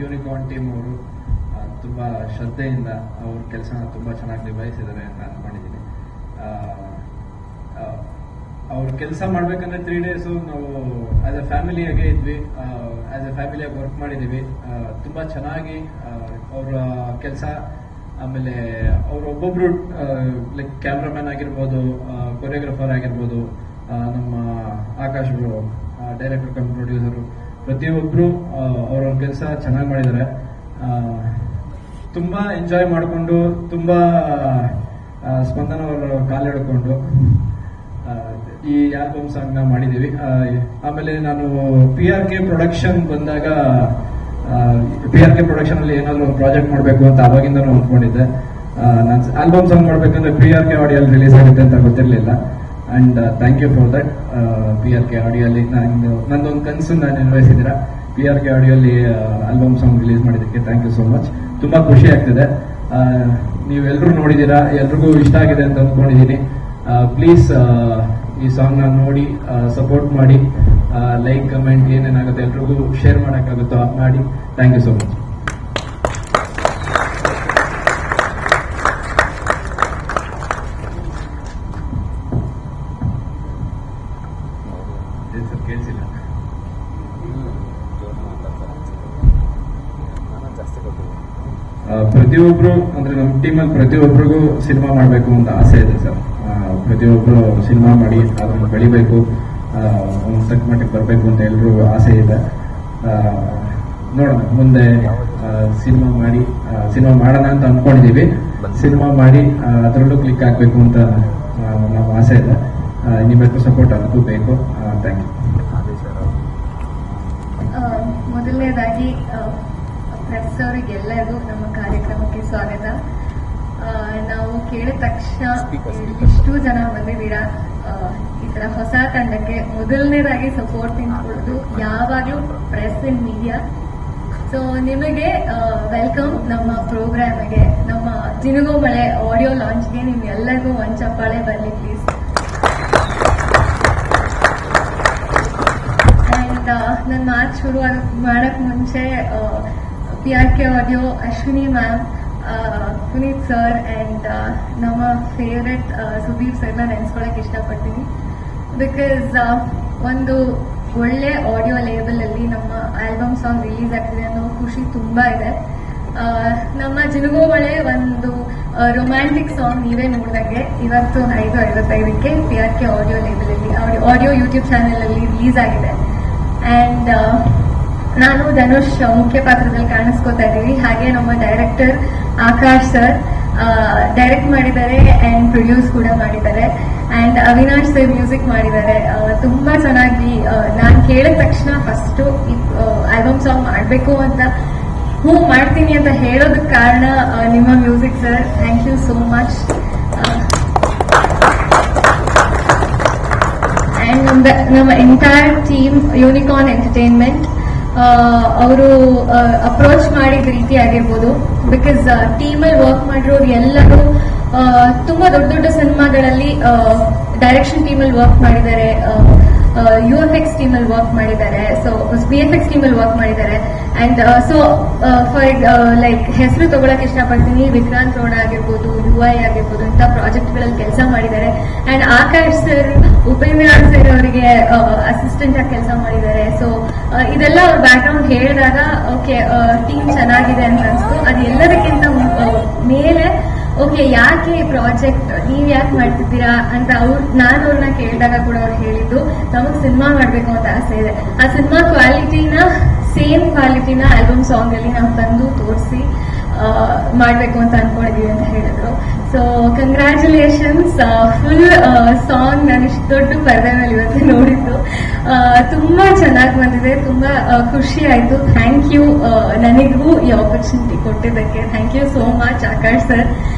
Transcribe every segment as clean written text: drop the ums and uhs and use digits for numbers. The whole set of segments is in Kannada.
ಯೂನಿಕಾರ್ನ್ ಟೀಮ್ ಅವರು ತುಂಬ ಶ್ರದ್ಧೆಯಿಂದ ಅವ್ರ ಕೆಲಸನ ತುಂಬ ಚೆನ್ನಾಗಿ ನಿಭಾಯಿಸಿದ್ದಾರೆ ಅಂತ ಅಂದ್ಕೊಂಡಿದ್ದೀನಿ. ಅವ್ರ ಕೆಲಸ ಮಾಡ್ಬೇಕಂದ್ರೆ 3 days ನಾವು ಆಸ್ ಎ ಫ್ಯಾಮಿಲಿಯಾಗೆ ಇದ್ವಿ, ಆಸ್ ಎ ಫ್ಯಾಮಿಲಿಯಾಗಿ ವರ್ಕ್ ಮಾಡಿದ್ದೀವಿ. ತುಂಬ ಚೆನ್ನಾಗಿ ಅವರ ಕೆಲಸ, ಆಮೇಲೆ ಒಬ್ಬೊಬ್ರು ಲೈಕ್ ಕ್ಯಾಮ್ರಾಮನ್ ಆಗಿರ್ಬೋದು, ಕೊರಿಯೋಗ್ರಾಫರ್ ಆಗಿರ್ಬೋದು, ನಮ್ಮ ಆಕಾಶ್ ಅವರು ಡೈರೆಕ್ಟರ್ ಕಮ್ ಪ್ರೊಡ್ಯೂಸರು, ಪ್ರತಿಯೊಬ್ಬರು ಅವ್ರವ್ರ ಕೆಲಸ ಚೆನ್ನಾಗಿ ಮಾಡಿದ್ದಾರೆ. ತುಂಬ ಎಂಜಾಯ್ ಮಾಡಿಕೊಂಡು, ತುಂಬ ಸ್ಪಂದನ ಅವರ ಕಾಲಿಡ್ಕೊಂಡು ಈ ಆಲ್ಬಮ್ ಸಾಂಗ್ನ ಮಾಡಿದ್ದೀವಿ. ಆಮೇಲೆ ನಾನು PRK ಪ್ರೊಡಕ್ಷನ್ ಬಂದಾಗ PRK ಪ್ರೊಡಕ್ಷನ್ ಅಲ್ಲಿ ಏನಾದ್ರು ಒಂದು ಪ್ರಾಜೆಕ್ಟ್ ಮಾಡಬೇಕು ಅಂತ ಅವಾಗಿಂದನೂ ಅಂದ್ಕೊಂಡಿದ್ದೆ. ನಾನು ಆಲ್ಬಮ್ ಸಾಂಗ್ ಮಾಡ್ಬೇಕಂದ್ರೆ PRK ಆಡಿಯೋಲ್ಲಿ ರಿಲೀಸ್ ಆಗುತ್ತೆ ಅಂತ ಗೊತ್ತಿರಲಿಲ್ಲ. And thank you for that. PRK ಆಡಿಯೋಲ್ಲಿ ನಂದೊಂದು ಕನಸು ನಾನು ನಿರ್ವಹಿಸಿದ್ದೀರಾ. PRK ಆಡಿಯೋಲ್ಲಿ ಆಲ್ಬಮ್ ಸಾಂಗ್ ರಿಲೀಸ್ ಮಾಡಿದ್ದಕ್ಕೆ ಥ್ಯಾಂಕ್ ಯು ಸೋ ಮಚ್. ತುಂಬಾ ಖುಷಿ ಆಗ್ತಿದೆ. ನೀವೆಲ್ಲರೂ ನೋಡಿದ್ದೀರಾ, ಎಲ್ರಿಗೂ ಇಷ್ಟ ಆಗಿದೆ ಅಂತ ಅಂದ್ಕೊಂಡಿದ್ದೀನಿ. ಪ್ಲೀಸ್ ಈ ಸಾಂಗ್ನ ನೋಡಿ ಸಪೋರ್ಟ್ ಮಾಡಿ, ಲೈಕ್, ಕಮೆಂಟ್ ಏನೇನಾಗುತ್ತೆ ಎಲ್ರಿಗೂ ಶೇರ್ ಮಾಡೋಕ್ಕಾಗುತ್ತೋ ಮಾಡಿ. Thank you so much. ಕೇಳಿಸಿಲ್ಲ. ಪ್ರತಿಯೊಬ್ರು ಅಂದ್ರೆ ನಮ್ಮ ಟೀಮಲ್ಲಿ ಪ್ರತಿಯೊಬ್ಬರಿಗೂ ಸಿನಿಮಾ ಮಾಡಬೇಕು ಅಂತ ಆಸೆ ಇದೆ ಸರ್. ಪ್ರತಿಯೊಬ್ಬರು ಸಿನಿಮಾ ಮಾಡಿ ಅದನ್ನು ಬೆಳಿಬೇಕು, ಒಂದು ತಕ್ಕ ಮಟ್ಟಿಗೆ ಬರಬೇಕು ಅಂತ ಎಲ್ರಿಗೂ ಆಸೆ ಇದೆ. ನೋಡೋಣ ಮುಂದೆ ಸಿನಿಮಾ ಮಾಡೋಣ ಅಂತ ಅನ್ಕೊಂಡಿದೀವಿ. ಸಿನಿಮಾ ಮಾಡಿ ಅದರಲ್ಲೂ ಕ್ಲಿಕ್ ಆಗಬೇಕು ಅಂತ ನಮ್ಮ ಆಸೆ ಇದೆ. ನಿಮ್ಮೆಲ್ಲರೂ ಸಪೋರ್ಟ್ ಅದಕ್ಕೂ ಬೇಕು. Thank you. ಮೊದಲನೇದಾಗಿ ಪ್ರೆಸ್ ಅವರಿಗೆಲ್ಲರಿಗೂ ನಮ್ಮ ಕಾರ್ಯಕ್ರಮಕ್ಕೆ ಸ್ವಾಗತ. ನಾವು ಕೇಳಿದ ತಕ್ಷಣ ಇಷ್ಟು ಜನ ಬಂದಿದ್ದೀರಾ. ಈ ತರ ಹೊಸ ತಂಡಕ್ಕೆ ಮೊದಲನೇದಾಗಿ ಸಪೋರ್ಟಿಂಗ್ ಕೊಡೋದು ಯಾವಾಗಲೂ ಪ್ರೆಸ್ ಅಂಡ್ ಮೀಡಿಯಾ. ಸೊ ನಿಮಗೆ ವೆಲ್ಕಮ್ ನಮ್ಮ ಪ್ರೋಗ್ರಾಮ್ಗೆ, ನಮ್ಮ ಜಿನುಗೋ ಮಳೆ ಆಡಿಯೋ ಲಾಂಚ್ಗೆ ನಿಮ್ಗೆಲ್ಲರಿಗೂ ಒಂದು ಚಪ್ಪಾಳೆ ಬರಲಿ ಪ್ಲೀಸ್. ಅಂಡ್ ನನ್ನ ಮಾತು ಶುರು ಮಾಡಕ್ ಮುಂಚೆ PRK audio, Ashwini ma'am, Puneeth sir and ನಮ್ಮ ಫೇವ್ರೆಟ್ ಸುದೀಪ್ ಸರ್ನ ನೆನೆಸ್ಕೊಳಕ್ ಇಷ್ಟಪಡ್ತೀನಿ. ಬಿಕಾಸ್ ಒಂದು ಒಳ್ಳೆ ಆಡಿಯೋ ಲೇಬಲ್ ಅಲ್ಲಿ ನಮ್ಮ ಆಲ್ಬಮ್ ಸಾಂಗ್ ರಿಲೀಸ್ ಆಗ್ತಿದೆ ಅನ್ನೋ ಖುಷಿ ತುಂಬಾ ಇದೆ. ನಮ್ಮ ಜಿನುಗೋ ಮಳೆ ಒಂದು ರೊಮ್ಯಾಂಟಿಕ್ ಸಾಂಗ್ ನೀವೇ ನೋಡಿದಂಗೆ ಇವತ್ತು 5:55ಕ್ಕೆ PRK ಆಡಿಯೋ ಲೇಬಲ್ ಅಲ್ಲಿ ಆಡಿಯೋ ಯೂಟ್ಯೂಬ್ ಚಾನೆಲ್ ಅಲ್ಲಿ ರಿಲೀಸ್ ಆಗಿದೆ. ಅಂಡ್ ನಾನು ಧನುಷ್ ಮುಖ್ಯ ಪಾತ್ರದಲ್ಲಿ ಕಾಣಿಸ್ಕೋತಾ ಇದ್ದೀವಿ. ಹಾಗೆ ನಮ್ಮ ಡೈರೆಕ್ಟರ್ ಆಕಾಶ್ ಸರ್ ಡೈರೆಕ್ಟ್ ಮಾಡಿದ್ದಾರೆ ಅಂಡ್ ಪ್ರೊಡ್ಯೂಸ್ ಕೂಡ ಮಾಡಿದ್ದಾರೆ. ಅಂಡ್ ಅವಿನಾಶ್ ಸರ್ ಮ್ಯೂಸಿಕ್ ಮಾಡಿದ್ದಾರೆ. ತುಂಬಾ ಚೆನ್ನಾಗಿ ನಾನು ಕೇಳಿದ ತಕ್ಷಣ ಫಸ್ಟ್ ಆಲ್ಬಮ್ ಸಾಂಗ್ ಮಾಡಬೇಕು ಅಂತ ಮಾಡ್ತೀನಿ ಅಂತ ಹೇಳೋದಕ್ಕೆ ಕಾರಣ ನಿಮ್ಮ music sir. Thank you so much. And ನಮ್ಮ ಎಂಟೈರ್ ಟೀಮ್ ಯೂನಿಕಾರ್ನ್ ಎಂಟರ್ಟೈನ್ಮೆಂಟ್ ಅವರು ಅಪ್ರೋಚ್ ಮಾಡಿದ ರೀತಿ ಆಗಿರ್ಬೋದು. ಬಿಕಾಸ್ ಟೀಮಲ್ಲಿ ವರ್ಕ್ ಮಾಡಿರೋರು ಎಲ್ಲರೂ ತುಂಬಾ ದೊಡ್ಡ ದೊಡ್ಡ ಸಿನಿಮಾಗಳಲ್ಲಿ ಡೈರೆಕ್ಷನ್ ಟೀಮಲ್ಲಿ ವರ್ಕ್ ಮಾಡಿದ್ದಾರೆ, UFX ಟೀಮಲ್ಲಿ ವರ್ಕ್ ಮಾಡಿದ್ದಾರೆ, ಸೊ VFX ಟೀಮಲ್ಲಿ ವರ್ಕ್ ಮಾಡಿದ್ದಾರೆ. ಅಂಡ್ ಸೊ ಫಾರ್ ಲೈಕ್ ಹೆಸರು ತಗೊಳಕ್ ಇಷ್ಟಪಡ್ತೀನಿ. ವಿಕ್ರಾಂತ್ ರೋಣ ಆಗಿರ್ಬೋದು, UI ಆಗಿರ್ಬೋದು, ಇಂಥ ಪ್ರಾಜೆಕ್ಟ್ಗಳಲ್ಲಿ ಕೆಲಸ ಮಾಡಿದ್ದಾರೆ. And Akash sir, Upendra sir ಅವರಿಗೆ ಅಸಿಸ್ಟೆಂಟ್ ಆಗಿ ಕೆಲಸ ಮಾಡಿದ್ದಾರೆ. ಸೊ ಇದೆಲ್ಲ ಅವ್ರ ಬ್ಯಾಕ್ ಗ್ರೌಂಡ್ ಹೇಳಿದಾಗ ಓಕೆ ಟೀಮ್ ಚೆನ್ನಾಗಿದೆ ಅಂತ ಅನ್ಸ್ತು. ಅದು ಎಲ್ಲದಕ್ಕಿಂತ ಮೇಲೆ ಓಕೆ ಯಾಕೆ ಈ ಪ್ರಾಜೆಕ್ಟ್ ನೀವ್ ಯಾಕೆ ಮಾಡ್ತಿದ್ದೀರಾ ಅಂತ ನಾನು ಅವ್ರನ್ನ ಕೇಳಿದಾಗ ಕೂಡ ಅವ್ರು ಹೇಳಿದ್ದು ನಮಗ್ ಸಿನಿಮಾ ಮಾಡ್ಬೇಕು ಅಂತ ಆಸೆ ಇದೆ. ಆ ಸಿನಿಮಾ ಸೇಮ್ ಕ್ವಾಲಿಟಿನ ಆಲ್ಬಮ್ ಸಾಂಗ್ ಅಲ್ಲಿ ನಾವು ತಂದು ತೋರಿಸಿ ಮಾಡ್ಬೇಕು ಅಂತ ಅನ್ಕೊಂಡಿದೀವಿ ಅಂತ ಹೇಳಿದ್ರು. So congratulations. ಫುಲ್ ಸಾಂಗ್ ನಾನು ಇಷ್ಟು ದೊಡ್ಡ ಪರದೆ ಮೇಲೆ ಇವತ್ತು ನೋಡಿದ್ದು ತುಂಬಾ ಚೆನ್ನಾಗಿ ಬಂದಿದೆ. ತುಂಬಾ ಖುಷಿ ಆಯ್ತು. ಥ್ಯಾಂಕ್ ಯು ನನಗೂ ಈ ಆಪರ್ಚುನಿಟಿ ಕೊಟ್ಟಿದ್ದಕ್ಕೆ. Thank you so much Akash sir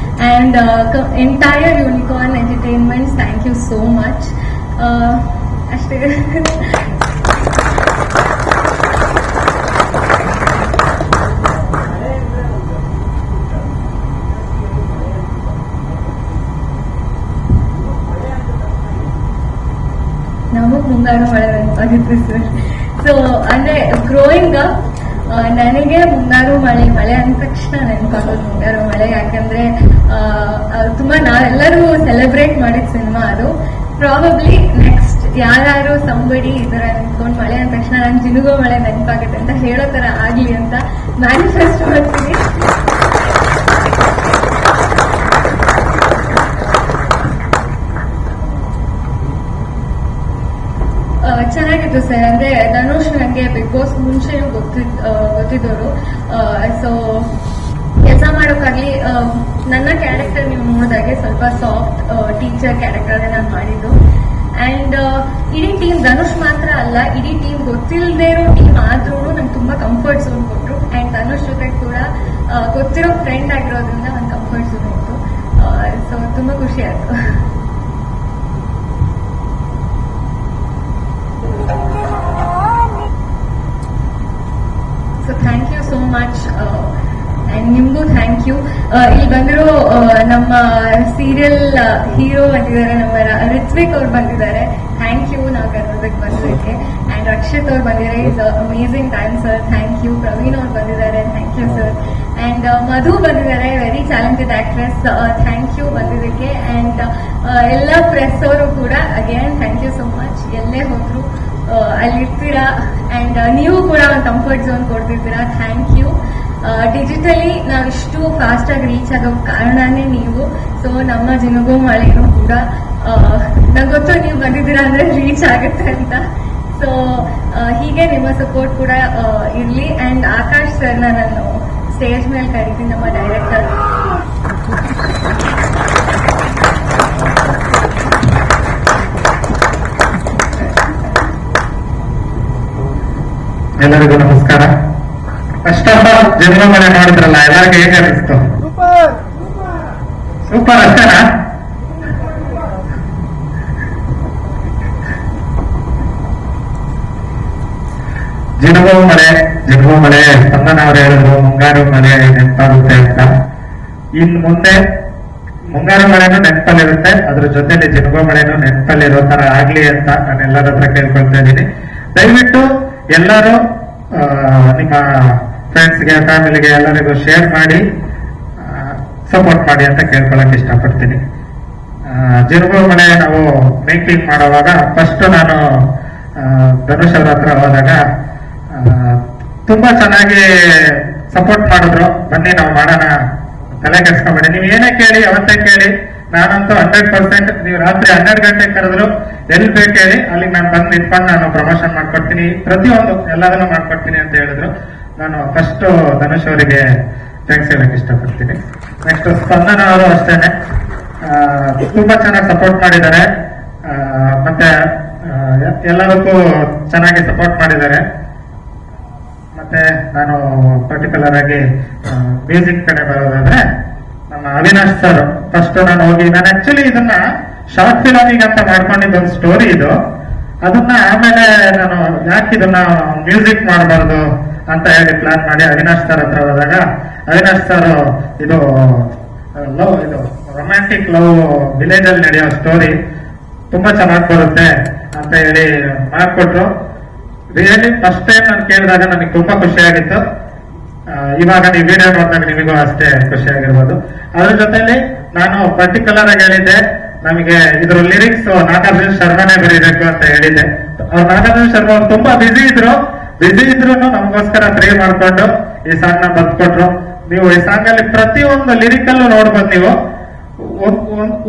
and entire Unicorn entertainments. Thank you so much. ಅಷ್ಟೇ. ನಮಗ್ ಮುಂಗಾರು ಮಳೆ ನೆನಪಾಗುತ್ತೆ ಸರ್. ಸೊ ಅಂದ್ರೆ ಗ್ರೋಯಿಂಗ್ ಅಪ್ ನನಗೆ ಮುಂಗಾರು ಮಳೆ, ಮಳೆ ಅಂದ ತಕ್ಷಣ ನೆನಪಾಗೋದು ಮುಂಗಾರು ಮಳೆ. ಯಾಕಂದ್ರೆ ತುಂಬಾ ನಾವೆಲ್ಲರೂ ಸೆಲೆಬ್ರೇಟ್ ಮಾಡಿದ ಸಿನಿಮಾ ಅದು. ಪ್ರಾಬಬ್ಲಿ ನೆಕ್ಸ್ಟ್ ಯಾರು ಸಂಬಡಿ ಇದರ ನಿಂತ್ಕೊಂಡು ಮಳೆ ಅಂದ ತಕ್ಷಣ ನಂಗೆ ಜಿನುಗೋ ಮಳೆ ನೆನಪಾಗುತ್ತೆ ಅಂತ ಹೇಳೋ ತರ ಆಗ್ಲಿ ಅಂತ ಮ್ಯಾನಿಫೆಸ್ಟ್ ಮಾಡ್ತೀನಿ. ಚೆನ್ನಾಗಿತ್ತು ಸರ್. ಅಂದ್ರೆ ಧನುಷ್ ನಂಗೆ ಬಿಗ್ ಬಾಸ್ ಮುಂಚೆನೂ ಗೊತ್ತಿದ್ದವರು. ಸೊ ಕೆಲಸ ಮಾಡೋಕ್ಕಾಗ್ಲಿ ನನ್ನ ಕ್ಯಾರೆಕ್ಟರ್ ನೀವು ನೋಡಿದಾಗೆ ಸ್ವಲ್ಪ ಸಾಫ್ಟ್ ಟೀಚರ್ ಕ್ಯಾರೆಕ್ಟರ್ ನಾನು ಮಾಡಿದ್ದು. ಅಂಡ್ ಇಡೀ ಟೀಮ್, ಧನುಷ್ ಮಾತ್ರ ಅಲ್ಲ, ಇಡೀ ಟೀಮ್ ಗೊತ್ತಿಲ್ಲದೆ ಇರೋ ಟೀಮ್ ಆದ್ರೂ ನಂಗೆ ತುಂಬಾ ಕಂಫರ್ಟ್ ಝೋನ್ ಕೊಟ್ರು. ಅಂಡ್ ಧನುಷ್ ಜೊತೆ ಕೂಡ ಗೊತ್ತಿರೋ ಫ್ರೆಂಡ್ ಆಗಿರೋದ್ರಿಂದ ಒಂದು ಕಂಫರ್ಟ್ ಝೋನ್ ಇತ್ತು. ಸೊ ತುಂಬಾ ಖುಷಿ ಆಯ್ತು. So thank you so much. And ನಿಮ್ಗೂ ಥ್ಯಾಂಕ್ ಯು. ಇಲ್ಲಿ ಬಂದಿರೋ ನಮ್ಮ ಸೀರಿಯಲ್ ಹೀರೋ ಬಂದಿದ್ದಾರೆ, ನಮ್ಮ ರಿತ್ವಿಕ್ ಅವ್ರು ಬಂದಿದ್ದಾರೆ. ಥ್ಯಾಂಕ್ ಯು ನಾವು ಕನ್ನಡಕ್ಕೆ ಬಂದಿದ್ದಕ್ಕೆ. ಅಂಡ್ ರಕ್ಷಿತ್ ಅವ್ರು ಬಂದಿದ್ದಾರೆ, is amazing dancer. Thank you. Praveen ಅವ್ರು ಬಂದಿದ್ದಾರೆ, thank you sir. And Madhu ಬಂದಿದ್ದಾರೆ, very talented actress. Thank you ಬಂದಿದ್ದಕ್ಕೆ. ಅಂಡ್ ಎಲ್ಲ ಪ್ರೆಸ್ ಅವರು ಕೂಡ again thank you so much. ಎಲ್ಲೇ ಹೋದ್ರು ಅಲ್ಲಿರ್ತೀರಾ. ಅಂಡ್ ನೀವು ಕೂಡ ಒಂದು ಕಂಫರ್ಟ್ ಝೋನ್ ಕೊಡ್ತಿರ್ತೀರಾ. Thank you. ಡಿಜಿಟಲಿ ನಾವಿಷ್ಟು ಫಾಸ್ಟ್ ಆಗಿ ರೀಚ್ ಆಗೋ ಕಾರಣನೇ ನೀವು. ಸೊ ನಮ್ಮ ಜಿನುಗೋ ಮಳೆನೂ ಕೂಡ ನಂಗೆ ಗೊತ್ತು ನೀವು ಬಂದಿದ್ದೀರಾ ಅಂದ್ರೆ ರೀಚ್ ಆಗುತ್ತೆ ಅಂತ. ಸೊ ಹೀಗೆ ನಿಮ್ಮ ಸಪೋರ್ಟ್ ಕೂಡ ಇರ್ಲಿ. ಅಂಡ್ ಆಕಾಶ್ ಸರ್ನ ನಾನು ಸ್ಟೇಜ್ ಮೇಲೆ ಕರಿತೀನಿ, ನಮ್ಮ ಡೈರೆಕ್ಟರ್. ಎಲ್ಲರಿಗೂ ನಮಸ್ಕಾರ. ಫಸ್ಟ್ ಆಫ್ ಆಲ್ ಜನ್ಮ ಮನೆ ಮಾಡಿದ್ರಲ್ಲ, ಎಲ್ಲರಿಗೂ ಹೇಗೆ ಅನಿಸ್ತು? ಸೂಪರ್ ಅಷ್ಟೇನಾ? ಜಿನುಗೋ ಮಳೆ ಸ್ಪಂದನ ಅವರು ಹೇಳಿದ್ರು ಮುಂಗಾರು ಮಳೆ ನೆನಪಾಗುತ್ತೆ ಅಂತ. ಇನ್ ಮುಂದೆ ಮುಂಗಾರು ಮಳೆನೂ ನೆನಪಲ್ಲಿರುತ್ತೆ, ಅದ್ರ ಜೊತೆಲಿ ಜಿನುಗೋ ಮಳೆನೂ ನೆನಪಲ್ಲಿರೋ ತರ ಆಗ್ಲಿ ಅಂತ ನಾನು ಎಲ್ಲರ ಹತ್ರ ಕೇಳ್ಕೊಳ್ತಾ ಇದ್ದೀನಿ. ದಯವಿಟ್ಟು ಎಲ್ಲರೂ ನಿಮ್ಮ ಫ್ರೆಂಡ್ಸ್ಗೆ, ಫ್ಯಾಮಿಲಿಗೆ ಎಲ್ಲರಿಗೂ ಶೇರ್ ಮಾಡಿ ಸಪೋರ್ಟ್ ಮಾಡಿ ಅಂತ ಕೇಳ್ಕೊಳಕ್ ಇಷ್ಟಪಡ್ತೀನಿ. ಜಿನುಗೋ ಮಳೆ ನಾವು ಮೇಕಿಂಗ್ ಮಾಡುವಾಗ ಫಸ್ಟ್ ನಾನು ಧನುಷ್ ಅವ್ರ ಹತ್ರ ಹೋದಾಗ ತುಂಬಾ ಚೆನ್ನಾಗಿ ಸಪೋರ್ಟ್ ಮಾಡಿದ್ರು. ಬನ್ನಿ ನಾವು ಮಾಡೋಣ, ತಲೆ ಕೆಡ್ಸ್ಕೊಂಬೇಡಿ, ನೀವು ಏನೇ ಕೇಳಿ ಅವತ್ತೇ ಕೇಳಿ, ನಾನಂತೂ 100%, ನೀವು ರಾತ್ರಿ 12 ಗಂಟೆಗೆ ಕರೆದ್ರು ಎಲ್ಲಿ ಬೇಕು ಹೇಳಿ ಅಲ್ಲಿಗೆ ನಾನು ಬಂದು ನಿಂತ್ಕೊಂಡು ನಾನು ಪ್ರಮೋಷನ್ ಮಾಡ್ಕೊಡ್ತೀನಿ, ಪ್ರತಿಯೊಂದು ಎಲ್ಲದನ್ನು ಮಾಡ್ಕೊಡ್ತೀನಿ ಅಂತ ಹೇಳಿದ್ರು. ನಾನು ಫಸ್ಟ್ ಧನುಷ್ ಅವರಿಗೆ ಥ್ಯಾಂಕ್ಸ್ ಹೇಳಕ್ ಇಷ್ಟಪಡ್ತೀನಿ. ನೆಕ್ಸ್ಟ್ ಸ್ಪಂದನ ಅವರು ಅಷ್ಟೇನೆ ತುಂಬಾ ಚೆನ್ನಾಗಿ ಸಪೋರ್ಟ್ ಮಾಡಿದ್ದಾರೆ. ಮತ್ತೆ ಎಲ್ಲದಕ್ಕೂ ಚೆನ್ನಾಗಿ ಸಪೋರ್ಟ್ ಮಾಡಿದ್ದಾರೆ. ಮತ್ತೆ ನಾನು ಪರ್ಟಿಕ್ಯುಲರ್ ಆಗಿ ಮ್ಯೂಸಿಕ್ ಕಡೆ ಬರೋದಾದ್ರೆ ನಮ್ಮ ಅವಿನಾಶ್ ಸರ್ ಫಸ್ಟ್ ನಾನು ಆಕ್ಚುಲಿ ಇದನ್ನ ಶಾರ್ಟ್ ಫಿಲಮಿಂಗ್ ಅಂತ ಮಾಡ್ಕೊಂಡಿದ್ದ ಒಂದು ಸ್ಟೋರಿ ಇದು. ಅದನ್ನ ಆಮೇಲೆ ನಾನು ಯಾಕೆ ಇದನ್ನ ಮ್ಯೂಸಿಕ್ ಮಾಡಬಾರ್ದು ಅಂತ ಹೇಳಿ ಪ್ಲಾನ್ ಮಾಡಿ ಅವಿನಾಶ್ ಸರ್ ಹತ್ರ ಹೋದಾಗ ಅವಿನಾಶ್ ಸರ್ ಇದು ರೊಮ್ಯಾಂಟಿಕ್ ಲವ್ ವಿಲೇಜ್ ಅಲ್ಲಿ ನಡೆಯೋ ಸ್ಟೋರಿ ತುಂಬಾ ಚೆನ್ನಾಗಿ ಬರುತ್ತೆ ಅಂತ ಹೇಳಿ ಮಾಡ್ಕೊಟ್ರು. ರಿಯಲಿ ಫಸ್ಟ್ ಟೈಮ್ ನಾನು ಕೇಳಿದಾಗ ನನಗೆ ತುಂಬಾ ಖುಷಿ ಆಗಿತ್ತು. ಇವಾಗ ನೀವು ವಿಡಿಯೋ ನೋಡಿದಾಗ ನಿಮಗೂ ಅಷ್ಟೇ ಖುಷಿ ಆಗಿರ್ಬೋದು. ಅದ್ರ ಜೊತೆಲಿ ನಾನು ಪರ್ಟಿಕ್ಯುಲರ್ ಆಗಿ ಹೇಳಿದ್ದೆ, ನಮಗೆ ಇದ್ರ ಲಿರಿಕ್ಸ್ ನಾಗಾರ್ಜುನ ಶರ್ಮಾನೇ ಬರೀಬೇಕು ಅಂತ ಹೇಳಿದ್ದೆ. ಅವ್ರು ನಾಗಾರ್ಜುನ ಶರ್ಮಾ ಅವ್ರು ತುಂಬಾ ಬಿಸಿ ಇದ್ರು ನಮಗೋಸ್ಕರ ಫ್ರೀ ಮಾಡ್ಕೊಂಡು ಈ ಸಾಂಗ್ ನ ಬರ್ಕೊಟ್ರು. ನೀವು ಈ ಸಾಂಗ್ ಅಲ್ಲಿ ಪ್ರತಿಯೊಂದು ಲಿರಿಕಲ್ಲೂ ನೋಡ್ಬೋದು. ನೀವು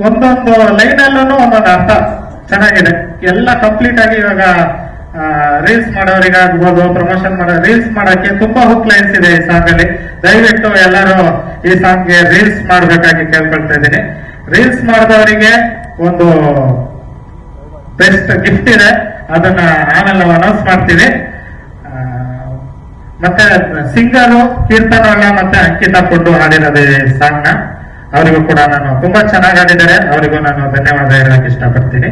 ಒಂದೊಂದು ಲೈನ್ ಅಲ್ಲೂ ಒಂದೊಂದು ಅರ್ಥ ಚೆನ್ನಾಗಿದೆ. ಎಲ್ಲ ಕಂಪ್ಲೀಟ್ ಆಗಿ ಇವಾಗ ರೀಲ್ಸ್ ಮಾಡೋರಿಗಾಗ್ಬೋದು, ಪ್ರಮೋಷನ್ ರೀಲ್ಸ್ ಮಾಡಕ್ಕೆ ತುಂಬಾ ಹುಕ್ ಲೈನ್ಸ್ ಇದೆ ಈ ಸಾಂಗ್ ಅಲ್ಲಿ. ದಯವಿಟ್ಟು ಎಲ್ಲರೂ ಈ ಸಾಂಗ್ಗೆ ರೀಲ್ಸ್ ಮಾಡ್ಬೇಕಾಗಿ ಕೇಳ್ಕೊಳ್ತಾ ಇದ್ದೀನಿ. ರೀಲ್ಸ್ ಮಾಡಿದವರಿಗೆ ಒಂದು ಬೆಸ್ಟ್ ಗಿಫ್ಟ್ ಇದೆ, ಅದನ್ನ ಆಮೇಲೆ ನಾವು ಅನೌನ್ಸ್ ಮಾಡ್ತೀವಿ. ಮತ್ತೆ ಸಿಂಗರು ಕೀರ್ತನವಲ್ಲ ಮತ್ತೆ ಅಂಕಿತಾ ಪುಂಡು ಹಾಡಿರೋದು ಈ ಸಾಂಗ್ ನ. ಅವರಿಗೂ ಕೂಡ ನಾನು ತುಂಬಾ ಚೆನ್ನಾಗಿ ಹಾಡಿದ್ದಾರೆ, ಅವರಿಗೂ ನಾನು ಧನ್ಯವಾದ ಹೇಳಕ್ ಇಷ್ಟಪಡ್ತೀನಿ.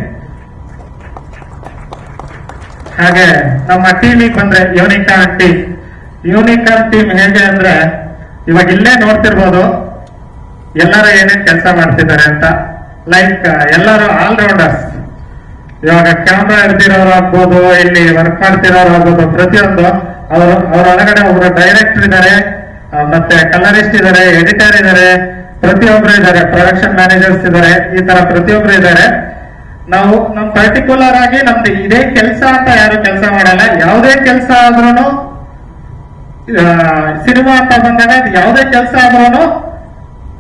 ಹಾಗೆ ನಮ್ಮ ಟೀಮಿಗೆ ಬಂದ್ರೆ ಯೂನಿಕಾನ್ ಟೀಮ್ ಹೇಗೆ ಅಂದ್ರೆ ಇವಾಗ ಇಲ್ಲೇ ನೋಡ್ತಿರ್ಬೋದು ಎಲ್ಲರೂ ಏನೇನ್ ಕೆಲಸ ಮಾಡ್ತಿದ್ದಾರೆ ಅಂತ. ಲೈಕ್ ಎಲ್ಲರೂ ಆಲ್ರೌಂಡರ್ಸ್. ಇವಾಗ ಕ್ಯಾಮ್ರಾ ಹಿಡ್ದಿರೋರು ಆಗ್ಬೋದು, ಇಲ್ಲಿ ವರ್ಕ್ ಮಾಡ್ತಿರೋರು ಆಗ್ಬೋದು, ಪ್ರತಿಯೊಂದು ಅವರ ಒಳಗಡೆ ಒಬ್ಬರು ಡೈರೆಕ್ಟರ್ ಇದ್ದಾರೆ, ಮತ್ತೆ ಕಲರಿಸ್ಟ್ ಇದ್ದಾರೆ, ಎಡಿಟರ್ ಇದ್ದಾರೆ, ಪ್ರತಿಯೊಬ್ರು ಇದ್ದಾರೆ, ಪ್ರೊಡಕ್ಷನ್ ಮ್ಯಾನೇಜರ್ಸ್ ಇದ್ದಾರೆ, ಈ ತರ ಪ್ರತಿಯೊಬ್ರು ಇದ್ದಾರೆ. ನಾವು ನಮ್ ಪರ್ಟಿಕ್ಯುಲರ್ ಆಗಿ ನಮ್ದು ಇದೇ ಕೆಲಸ ಅಂತ ಯಾರು ಕೆಲಸ ಮಾಡಲ್ಲ. ಯಾವುದೇ ಕೆಲಸ ಆದ್ರೂ, ಸಿನಿಮಾ ಅಂತ ಬಂದಾಗ ಯಾವುದೇ ಕೆಲಸ ಆದ್ರೂ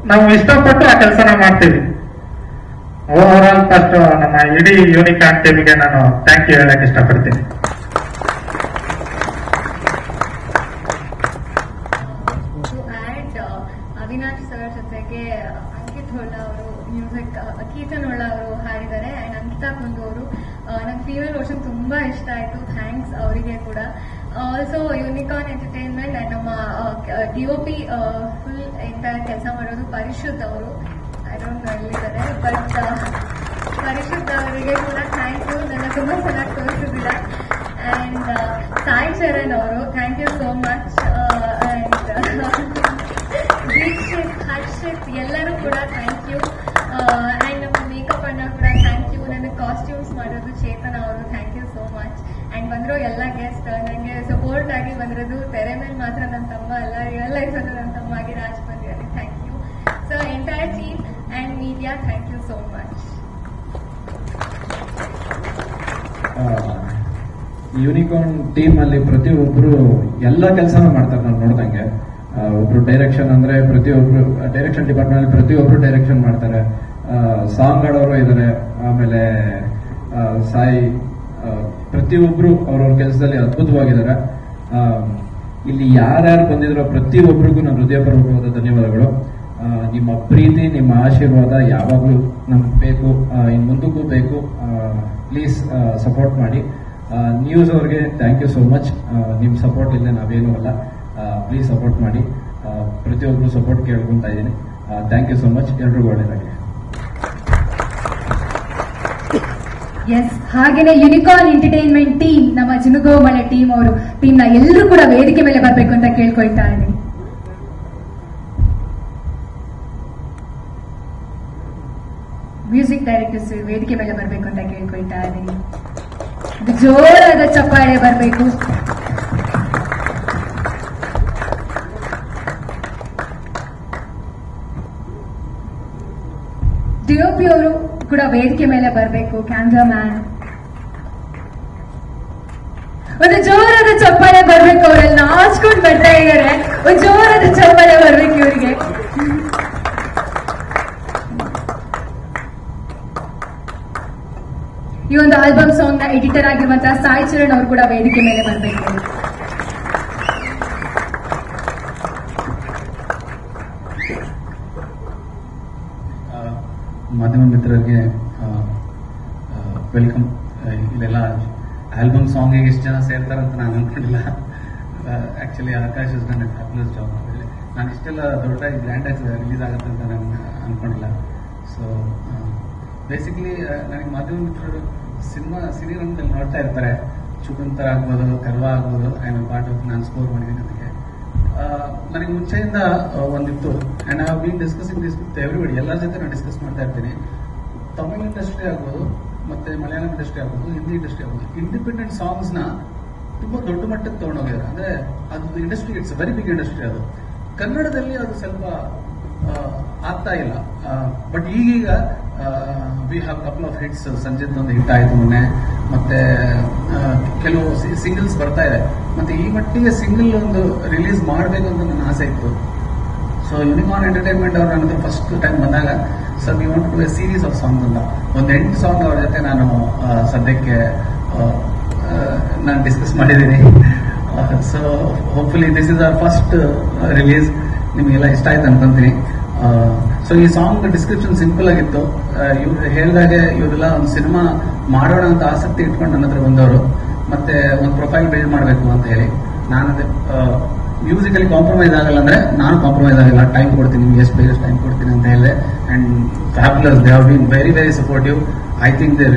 ನಾವು ಇಷ್ಟಪಟ್ಟು ಆ ಕೆಲಸನ ಮಾಡ್ತೀವಿ. ಓವರ್ ಆಲ್ ಫಸ್ಟ್ ನಮ್ಮ ಇಡೀ ಯೂನಿಕಾನ್ ಟೀಮಿಗೆ ನಾನು ಥ್ಯಾಂಕ್ ಯು ಹೇಳಕ್ ಇಷ್ಟಪಡ್ತೀನಿ. ಅವಿನಾಶ್ ಸರ್ ಜೊತೆಗೆ ಅಂಕಿತ್ ಹೊಳ್ಳ ಅವರು ಮ್ಯೂಸಿಕ್, ಕೀರ್ತನ್ ಹೊಳ್ಳ ಅವರು ಹಾಡಿದ್ದಾರೆ. ಅಂಡ್ ಅಂಕಿತಾ ಕುಂದು ಅವರು, ನಂಗೆ ಫೀಮೇಲ್ ವರ್ಷನ್ ತುಂಬಾ ಇಷ್ಟ ಆಯ್ತು. ಥ್ಯಾಂಕ್ಸ್ ಅವರಿಗೆ ಕೂಡ. ಆಲ್ಸೋ ಯೂನಿಕಾನ್ ಎಂಟರ್ಟೈನ್ಮೆಂಟ್ ಅಂಡ್ ನಮ್ಮ DOP ಫುಲ್ ಎಂಟೈರ್ ಕೆಲಸ ಮಾಡೋದು ಪರಿಶುದ್ಧ್ ಅವರು. ಐ ಡೋಂಟ್ ನೋ ಎಲ್ಲಿದ್ದಾರೆ, ಬಟ್ ಪರಿಶುದ್ಧ್ ಅವರಿಗೆ ಕೂಡ ಥ್ಯಾಂಕ್ ಯು, ನನ್ನ ತುಂಬಾ ಚೆನ್ನಾಗಿ ತೋರಿಸಿದ್ದೀರ. ಅಂಡ್ ಸಾಯಿ ಚರಣ್ ಅವರು, thank you so much. Dikshit, Harshit ಎಲ್ಲರೂ ಕೂಡ ಥ್ಯಾಂಕ್ ಯು. ಅಂಡ್ ನಮ್ಮ ಮೇಕಪ್ ಅಣ್ಣ ಕೂಡ ಥ್ಯಾಂಕ್ ಯು. ನನ್ನ ಕಾಸ್ಟ್ಯೂಮ್ಸ್ ಮಾಡೋದು ಚೇತನ ಅವರು, thank you so much. And ಬಂದಿರೋ ಎಲ್ಲ ಗೆಸ್ಟ್ ನನಗೆ ಸಪೋರ್ಟ್ ಆಗಿ ಬಂದಿರೋದು, ತೆರೆ ಮೇಲೆ ಮಾತ್ರ ನನ್ನ ತಮ್ಮ ಅಲ್ಲ, ರಿಯಲ್ ಲೈಫ್ ಅಲ್ಲಿ ನನ್ನ ತಮ್ಮ ಆಗಿ ರಾಜ್ ಬಂದಿದ್ದಾರೆ. Thank you. So entire team and media, thank you so much. Unicorn team ಅಲ್ಲಿ ಪ್ರತಿಯೊಬ್ಬರು ಎಲ್ಲ ಕೆಲಸನ ಮಾಡ್ತಾರೆ. ನಾನು ನೋಡ್ದಂಗೆ ಒಬ್ರು ಡೈರೆಕ್ಷನ್ ಅಂದ್ರೆ ಪ್ರತಿಯೊಬ್ರು ಡೈರೆಕ್ಷನ್ ಡಿಪಾರ್ಟ್ಮೆಂಟ್ ಅಲ್ಲಿ ಪ್ರತಿಯೊಬ್ರು ಡೈರೆಕ್ಷನ್ ಮಾಡ್ತಾರೆ. ಸಾಂಗ್ ಆಡೋರು ಇದ್ದಾರೆ, ಆಮೇಲೆ ಸಾಯಿ, ಪ್ರತಿಯೊಬ್ರು ಅವ್ರವ್ರ ಕೆಲಸದಲ್ಲಿ ಅದ್ಭುತವಾಗಿದ್ದಾರೆ. ಇಲ್ಲಿ ಯಾರ್ಯಾರು ಬಂದಿದ್ರೋ ಪ್ರತಿಯೊಬ್ಬರಿಗೂ ನನ್ನ ಹೃದಯಪೂರ್ವಕವಾದ ಧನ್ಯವಾದಗಳು. ನಿಮ್ಮ ಪ್ರೀತಿ, ನಿಮ್ಮ ಆಶೀರ್ವಾದ ಯಾವಾಗಲೂ ನಮ್ಗೆ ಬೇಕು, ಇನ್ನು ಮುಂದಕ್ಕೂ ಬೇಕು. ಪ್ಲೀಸ್ ಸಪೋರ್ಟ್ ಮಾಡಿ. ನ್ಯೂಸ್ ಅವ್ರಿಗೆ ಥ್ಯಾಂಕ್ ಯು ಸೋ ಮಚ್. ನಿಮ್ಮ ಸಪೋರ್ಟ್ ಇಲ್ಲದೆ ನಾವೇನೂ ಅಲ್ಲ. ಪ್ಲೀಸ್ ಸಪೋರ್ಟ್ ಮಾಡಿ. ಪ್ರತಿಯೊಬ್ಬರು ಸಪೋರ್ಟ್ ಕೇಳ್ಕೊಂತ ಇದ್ದೀನಿ. Thank you so much. ಎಲ್ರಿಗೂ ಒಳ್ಳೆಯದಾಗಲಿ. ಎಸ್, ಹಾಗೇನೆ ಯೂನಿಕಾನ್ ಎಂಟರ್ಟೈನ್ಮೆಂಟ್ ಟೀಮ್, ನಮ್ಮ ಜಿನುಗೋ ಮಳೆ ಟೀಮ್ ಅವರು ಟೀಮ್ನ ಎಲ್ಲರೂ ಕೂಡ ವೇದಿಕೆ ಮೇಲೆ ಬರಬೇಕು ಅಂತ ಕೇಳ್ಕೊಳ್ತಾ ಇದ್ದೀನಿ. ಮ್ಯೂಸಿಕ್ ಡೈರೆಕ್ಟರ್ಸ್ ವೇದಿಕೆ ಮೇಲೆ ಬರಬೇಕು ಅಂತ ಕೇಳ್ಕೊಳ್ತಾ ಇದ್ದೀನಿ. ಜೋರಾದ ಚಪ್ಪಾಳೆ ಬರಬೇಕು. DOP ಅವರು ಕೂಡ ವೇದಿಕೆ ಮೇಲೆ ಬರಬೇಕು. ಕ್ಯಾಮ್ರಾ ಮ್ಯಾನ್, ಒಂದು ಜೋರಾದ ಚಪ್ಪಾಳೆ ಬರ್ಬೇಕು. ಅವರೆಲ್ಲ ನಾಚ್ಕೊಂಡು ಬರ್ತಾ ಇದ್ದಾರೆ. ಒಂದು ಜೋರಾದ ಚಪ್ಪಾಳೆ ಬರ್ಬೇಕು ಇವರಿಗೆ. ಈ ಒಂದು ಆಲ್ಬಮ್ ಸಾಂಗ್ ನ ಎಡಿಟರ್ ಆಗಿರುವಂತಹ ಸಾಯಿ ಚರಣ್ ಅವರು ಕೂಡ ವೇದಿಕೆ ಮೇಲೆ ಬರಬೇಕು. ಮಾಧ್ಯಮ ಮಿತ್ರರಿಗೆ ವೆಲ್ಕಮ್. ಇಲ್ಲೆಲ್ಲ ಆಲ್ಬಮ್ ಸಾಂಗಿಗೆ ಎಷ್ಟು ಜನ ಸೇರ್ತಾರಂತ ನಾನು ಅನ್ಕೊಂಡಿಲ್ಲ. Actually Akash is done a fabulous job. ನಾನು ಇಷ್ಟೆಲ್ಲ ದೊಡ್ಡದಾಗಿ ಗ್ರ್ಯಾಂಡಾಗಿ ರಿಲೀಸ್ ಆಗುತ್ತೆ ಅಂತ ನಾನು ಅನ್ಕೊಂಡಿಲ್ಲ. ಸೊ ಬೇಸಿಕಲಿ ನನಗೆ ಮಾಧ್ಯಮ ಮಿತ್ರರು ಸಿನಿರಂಗದಲ್ಲಿ ನೋಡ್ತಾ ಇರ್ತಾರೆ. ಚುಕುಂತರ ಆಗ್ಬೋದು, ಕರ್ವ ಆಗ್ಬೋದು, ಐ ಆಮ್ ಪಾರ್ಟ್ ಆಫ್, ನಾನು ಸ್ಕೋರ್ ಮಾಡಿದ್ದೀನಿ. ನನಗೆ ಮುಂಚೆಯಿಂದ ಒಂದಿತ್ತು. And I have been discussing this with everybody. ಎಲ್ಲರ ಜೊತೆ ನಾನು ಡಿಸ್ಕಸ್ ಮಾಡ್ತಾ ಇರ್ತೀನಿ. ತಮಿಳ್ ಇಂಡಸ್ಟ್ರಿ ಆಗ್ಬೋದು, ಮತ್ತೆ ಮಲಯಾಳಂ ಇಂಡಸ್ಟ್ರಿ ಆಗ್ಬೋದು, ಹಿಂದಿ ಇಂಡಸ್ಟ್ರಿ ಆಗ್ಬೋದು, ಇಂಡಿಪೆಂಡೆಂಟ್ ಸಾಂಗ್ಸ್ ನ ತುಂಬಾ ದೊಡ್ಡ ಮಟ್ಟಕ್ಕೆ ತಗೊಂಡೋಗಿದ್ದಾರೆ. ಅಂದ್ರೆ ಅದು industry, it's very big industry. ಅದು ಕನ್ನಡದಲ್ಲಿ ಅದು ಸ್ವಲ್ಪ ಆಗ್ತಾ ಇಲ್ಲ. ಬಟ್ ಈಗೀಗ we have couple of hits. Sanjith ಒಂದು ಹಿಟ್ ಆಯ್ತು ಮೊನ್ನೆ, ಮತ್ತೆ ಕೆಲವು ಸಿಂಗಲ್ಸ್ ಬರ್ತಾ ಇದೆ. ಮತ್ತೆ ಈ ಮಟ್ಟಿಗೆ ಸಿಂಗಲ್ ಒಂದು ರಿಲೀಸ್ ಮಾಡಬೇಕು ಅಂತ ನನ್ನ ಆಸೆ ಇತ್ತು. ಸೊ ಯೂನಿಕಾನ್ ಎಂಟರ್ಟೈನ್ಮೆಂಟ್ ಅವರು ನನ್ನ ಹತ್ರ ಫಸ್ಟ್ ಟೈಮ್ ಬಂದಾಗ, sir we want to do a series of songs ಅಂತ ಒಂದು 8 ಸಾಂಗ್ ಅವ್ರ ಜೊತೆ ನಾನು ಸದ್ಯಕ್ಕೆ ನಾನು ಡಿಸ್ಕಸ್ ಮಾಡಿದ್ದೀನಿ. So hopefully this is our first release. ನಿಮಗೆಲ್ಲ ಇಷ್ಟ ಆಯ್ತು ಅನ್ಕೊಂತೀನಿ. ಸೊ ಈ ಸಾಂಗ್ ಡಿಸ್ಕ್ರಿಪ್ಷನ್ ಸಿಂಪಲ್ ಆಗಿತ್ತು. ಇವ್ರು ಹೇಳಿದಾಗೆ ಇವರೆಲ್ಲ ಒಂದು ಸಿನಿಮಾ ಮಾಡೋಣ ಅಂತ ಆಸಕ್ತಿ ಇಟ್ಕೊಂಡು ನನ್ನ ಹತ್ರ ಬಂದವರು. ಮತ್ತೆ ಒಂದು ಪ್ರೊಫೈಲ್ ಬಿಲ್ಡ್ ಮಾಡಬೇಕು ಅಂತ ಹೇಳಿ ನಾನು ಅದೇ ಮ್ಯೂಸಿಕಲಿ ಕಾಂಪ್ರಮೈಸ್ ಆಗಲ್ಲ ಅಂದ್ರೆ ನಾನು ಕಾಂಪ್ರಮೈಸ್ ಆಗಿಲ್ಲ. ಟೈಮ್ ಕೊಡ್ತೀನಿ, ನಿಮ್ಗೆ ಎಷ್ಟು ಬೇಗ ಟೈಮ್ ಕೊಡ್ತೀನಿ ಅಂತ ಹೇಳಿದೆ. And fabulous, they have been very very supportive. I think they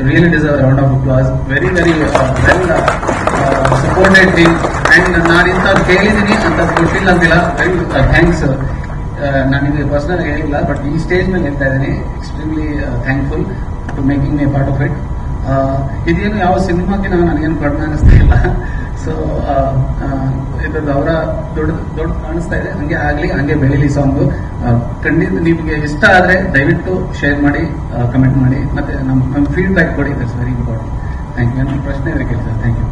really deserve round of applause. Very very well supported team. And ನಾನು ಇಂಥದ್ದು ಕೇಳಿದ್ದೀನಿ ಅಂತ ಗೊತ್ತಿಲ್ಲ ಅಂತಿಲ್ಲ. Very thanks. ನಾನು ನಿಮಗೆ ಪರ್ಸನಲ್ ಹೇಳಿಲ್ಲ, ಬಟ್ ಈ ಸ್ಟೇಜ್ ಮೇಲೆ ಹೇಳ್ತಾ ಇದ್ದೀನಿ. Extremely thankful to making me part of it. ಇದೇನು ಯಾವ ಸಿನಿಮಾಗೆ ನನಗೇನು ಕಡಿಮೆ ಅನಿಸ್ತಾ ಇಲ್ಲ. ಸೊ ಇದ್ರದ್ದು ಅವರ ದೊಡ್ಡ ಕಾಣಿಸ್ತಾ ಇದೆ, ಹಂಗೆ ಆಗ್ಲಿ, ಹಂಗೆ ಬೆಳೀಲಿ ಸಾಂಗು. ಖಂಡಿತ ನಿಮಗೆ ಇಷ್ಟ ಆದ್ರೆ ದಯವಿಟ್ಟು ಶೇರ್ ಮಾಡಿ, ಕಮೆಂಟ್ ಮಾಡಿ, ಮತ್ತೆ ನಮ್ಮ ಫೀಡ್ಬ್ಯಾಕ್ ಕೊಡಿ. That's very important. Thank you. ನನ್ನ ಪ್ರಶ್ನೆ ಇದ್ರೆ ಕೇಳ್ತಾರೆ. Thank you.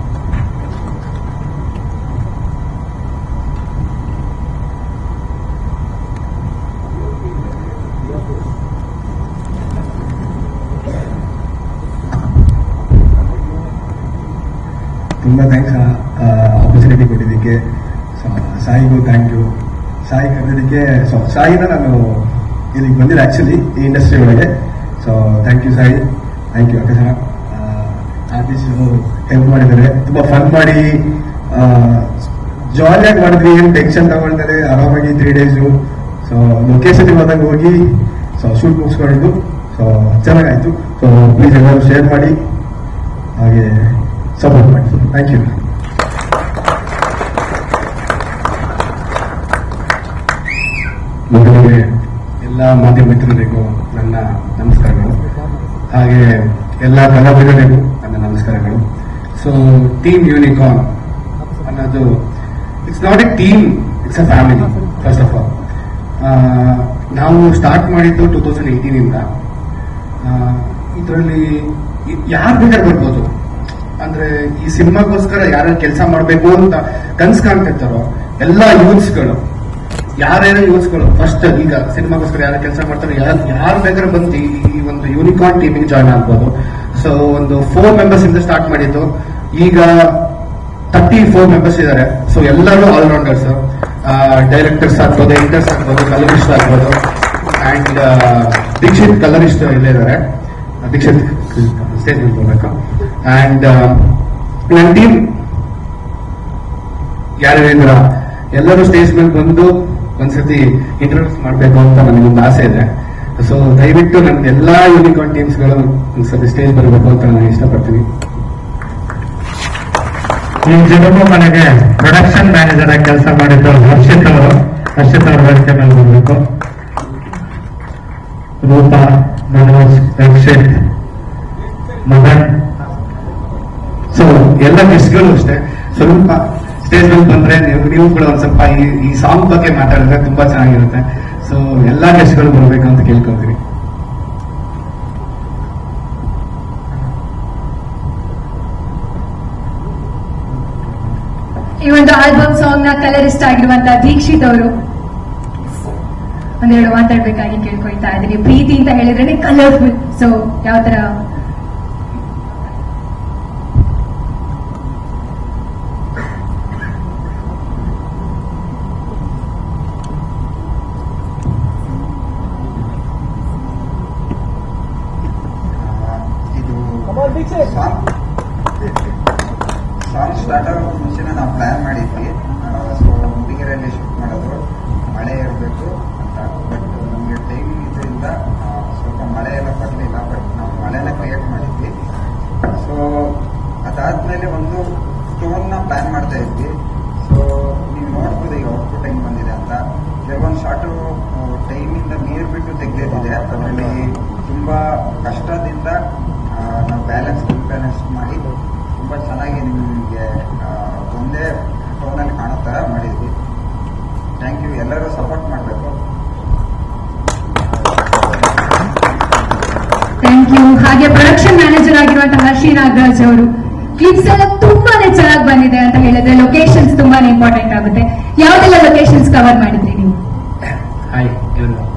ತುಂಬ ಥ್ಯಾಂಕ್ಸ್ ಆಪರ್ಚುನಿಟಿ ಕೊಟ್ಟಿದ್ದಕ್ಕೆ. ಸಾಯಿಗೂ ಥ್ಯಾಂಕ್ ಯು. ಸಾಯಿ ಕರೆದಿದ್ದಕ್ಕೆ. ಸೊ ಸಾಯಿನ ನಾನು ಇಲ್ಲಿಗೆ ಬಂದಿಲ್ಲ ಆ್ಯಕ್ಚುಲಿ ಈ ಇಂಡಸ್ಟ್ರಿ ಒಳಗೆ. So thank you Sai, thank you ಅಕ್ಕ. ಆರ್ಟಿಸ್ಟು ಹೆಲ್ಪ್ ಮಾಡಿದ್ದಾರೆ, ತುಂಬ ಫನ್ ಮಾಡಿ ಜಾಲಿಯಾಗಿ ಮಾಡಿದ್ವಿ, ಏನು ಟೆನ್ಷನ್ ತಗೊಳ್ತಾರೆ, ಆರಾಮಾಗಿ 3 ಡೇಸು. ಸೊ ಲೊಕೇಶನ್ಗೆ ಹೋದಾಗ ಹೋಗಿ ಶೂಟ್ ಮುಗಿಸ್ಕೊಂಡಿದ್ದು. ಸೊ ಚೆನ್ನಾಗಾಯ್ತು. ಸೊ ಪ್ಲೀಸ್ ಎಲ್ಲರೂ ಶೇರ್ ಮಾಡಿ, ಹಾಗೆ ಸಪೋರ್ಟ್ ಮಾಡಿ. Thank you. ಮೊದಲಿಗೆ ಎಲ್ಲ ಮಾಧ್ಯಮ ಮಿತ್ರರಿಗೂ ನನ್ನ ನಮಸ್ಕಾರಗಳು, ಹಾಗೆ ಎಲ್ಲ ಕಲಾವಿದರಿಗೂ ನನ್ನ ನಮಸ್ಕಾರಗಳು. ಸೊ ಟೀಮ್ ಯೂನಿಕಾರ್ನ್ ಅನ್ನೋದು it's not A team, it's a family. First of all ನಾವು ಸ್ಟಾರ್ಟ್ ಮಾಡಿದ್ದು 2018 ಇದರಲ್ಲಿ ಯಾರು ಬೇಕಾದ್ರೆ ಬರ್ಬೋದು. ಅಂದ್ರೆ ಈ ಸಿನಿಮಾಗೋಸ್ಕರ ಯಾರು ಕೆಲಸ ಮಾಡಬೇಕು ಅಂತ ಕನ್ಸ್ ಕಾಣ್ತಿರ್ತಾರೋ ಎಲ್ಲ ಯೂತ್ಸ್ಗಳು, ಯಾರ್ಯಾರ ಯೂತ್ಸ್ಗಳು ಫಸ್ಟ್ ಈಗ ಸಿನಿಮಾಗೋಸ್ಕರ ಯಾರು ಕೆಲಸ ಮಾಡ್ತಾರೋ ಯಾರು ಬೇಕಾದ್ರೆ ಬಂದು ಈ ಒಂದು ಯೂನಿಕಾರ್ನ್ ಟೀಮಿಗೆ ಜಾಯ್ನ್ ಆಗ್ಬೋದು. ಸೊ ಒಂದು 4 ಮೆಂಬರ್ಸ್ ಇಂದ ಸ್ಟಾರ್ಟ್ ಮಾಡಿದ್ದು, ಈಗ 34 ಮೆಂಬರ್ಸ್ ಇದ್ದಾರೆ. ಸೊ ಎಲ್ಲರೂ ಆಲ್ರೌಂಡರ್ಸ್, ಡೈರೆಕ್ಟರ್ಸ್ ಆಗ್ಬೋದು, ಎಡಿಟರ್ಸ್ ಆಗ್ಬೋದು, ಕಲರಿಸ್ಟ್ ಆಗ್ಬೋದು. ಅಂಡ್ ದೀಕ್ಷಿತ್ ಕಲರಿಸ್ಟ್ ಇಲ್ಲೇ ಇದ್ದಾರೆ. ದೀಕ್ಷಿತ್ ಸ್ಟೇಜ್ ಮೇಲೆ ಹೋಗ್ಬೇಕು. ಅಂಡ್ ನನ್ನ ಟೀಮ್ ಯಾರ್ಯಾರಿದ್ರ ಎಲ್ಲರೂ ಸ್ಟೇಜ್ ಮೇಲೆ ಬಂದು ಒಂದ್ಸತಿ ಇಂಟ್ರೊಡ್ಯೂಸ್ ಮಾಡಬೇಕು ಅಂತ ನನಗೊಂದು ಆಸೆ ಇದೆ. ಸೊ ದಯವಿಟ್ಟು ನನ್ನ ಎಲ್ಲಾ ಯೂನಿಕಾರ್ನ್ ಟೀಮ್ಸ್ಗಳು ಒಂದ್ಸತಿ ಸ್ಟೇಜ್ ಬರಬೇಕು ಅಂತ ನಾನು ಇಷ್ಟಪಡ್ತೀನಿ. ಈ ಜನರು ಮನೆಗೆ ಪ್ರೊಡಕ್ಷನ್ ಮ್ಯಾನೇಜರ್ ಆಗಿ ಕೆಲಸ ಮಾಡಿದ್ದು ಹರ್ಷಿತ್ ಅವರು ವೇದಿಕೆ ಮೇಲೆ ಬರಬೇಕು. ರೂಪಾ, ಮನೋಜ್, ರಕ್ಷಿತ್, ಮದನ್. ಸೊ ಎಲ್ಲ ಗೆಸ್ಟ್ಗಳು ಅಷ್ಟೇ ಸ್ವಲ್ಪ ಸ್ಟೇಜ್ ಮೇಲೆ ಬಂದ್ರೆ ನೀವು ಕೂಡ ಒಂದ್ ಸ್ವಲ್ಪ ಈ ಸಾಂಗ್ ಬಗ್ಗೆ ಮಾತಾಡಿದ್ರೆ ತುಂಬಾ ಚೆನ್ನಾಗಿರುತ್ತೆ. ಸೊ ಎಲ್ಲಾ ಗೆಸ್ಟ್ಗಳು ಬರ್ಬೇಕು ಅಂತ ಕೇಳ್ಕೊಳ್ತೀನಿ. ಈ ಒಂದು ಆಲ್ಬಮ್ ಸಾಂಗ್ ನ ಕಲರಿಸ್ಟ್ ಆಗಿರುವಂತಹ ದೀಕ್ಷಿತ್ ಅವರು ಒಂದೆರಡು ಮಾತಾಡ್ಬೇಕಾಗಿ ಕೇಳ್ಕೊಳ್ತಾ ಇದ್ದೀನಿ. ಪ್ರೀತಿ ಅಂತ ಹೇಳಿದ್ರೆ ಕಲರ್ಫುಲ್. ಸೊ ಯಾವ ತರ ಸಾಂಗ್ ಸ್ಟಾರ್ಟ್ ಆಗೋ ಮುಂಚೆನೇ ನಾವು ಪ್ಲಾನ್ ಮಾಡಿದ್ವಿ. ಸೊ ಹುಡುಗಿರಲ್ಲಿ ಶೂಟ್ ಮಾಡೋದು ಮಳೆ ಇರಬೇಕು ಅಂತ. ಬಟ್ ನಮಗೆ ಟೈಮ್ ಇದರಿಂದ ಸ್ವಲ್ಪ ಮಳೆ ಎಲ್ಲ ಬರಲಿಲ್ಲ. ಬಟ್ ನಾವು ಮಳೆನ ಕ್ರಿಯೇಟ್ ಮಾಡಿದ್ವಿ. ಸೊ ಅದಾದ್ಮೇಲೆ ಒಂದು ಸ್ಟೋನ್ನ ಪ್ಲಾನ್ ಮಾಡ್ತಾ ಇದ್ವಿ. ಸೊ ನೀವು ನೋಡ್ಬೋದು ಈಗ ಔಟ್ಪುಟ್ ಹೆಂಗ್ ಬಂದಿದೆ ಅಂತ. ಕೆಲವೊಂದು ಶಾರ್ಟು ಟೈಮಿಂದ ನೀರು ಬಿಟ್ಟು ತೆಗೆದಿದೆ. ಅದರಲ್ಲಿ ತುಂಬಾ ಕಷ್ಟದಿಂದ ನಾವು ಬ್ಯಾಲೆನ್ಸ್ ಮಾಡಿ ತುಂಬಾ ಚೆನ್ನಾಗಿ ನಿಮಗೆ ಒಂದೇ ಟೋನಲ್ಲಿ ಕಾಣೋ ಥರ ಮಾಡಿದ್ವಿ. Thank you. ಎಲ್ಲರೂ ಸಪೋರ್ಟ್ ಮಾಡಬೇಕು. Thank you. ಹಾಗೆ ಪ್ರೊಡಕ್ಷನ್ ಮ್ಯಾನೇಜರ್ ಆಗಿರುವಂತಹ ಹರ್ಷಿ ನಾಗರಾಜ್ ಅವರು, ಕ್ಲಿಪ್ಸ್ ಎಲ್ಲ ತುಂಬಾನೇ ಚೆನ್ನಾಗಿ ಬಂದಿದೆ ಅಂತ ಹೇಳಿದ್ರೆ ಲೊಕೇಶನ್ಸ್ ತುಂಬಾನೇ ಇಂಪಾರ್ಟೆಂಟ್ ಆಗುತ್ತೆ. ಯಾವ್ದೆಲ್ಲ ಲೊಕೇಶನ್ಸ್ ಕವರ್ ಮಾಡಿದ್ರಿ ನೀವು? ಹಾಯ್ ಎಲ್ರಿಗೂ.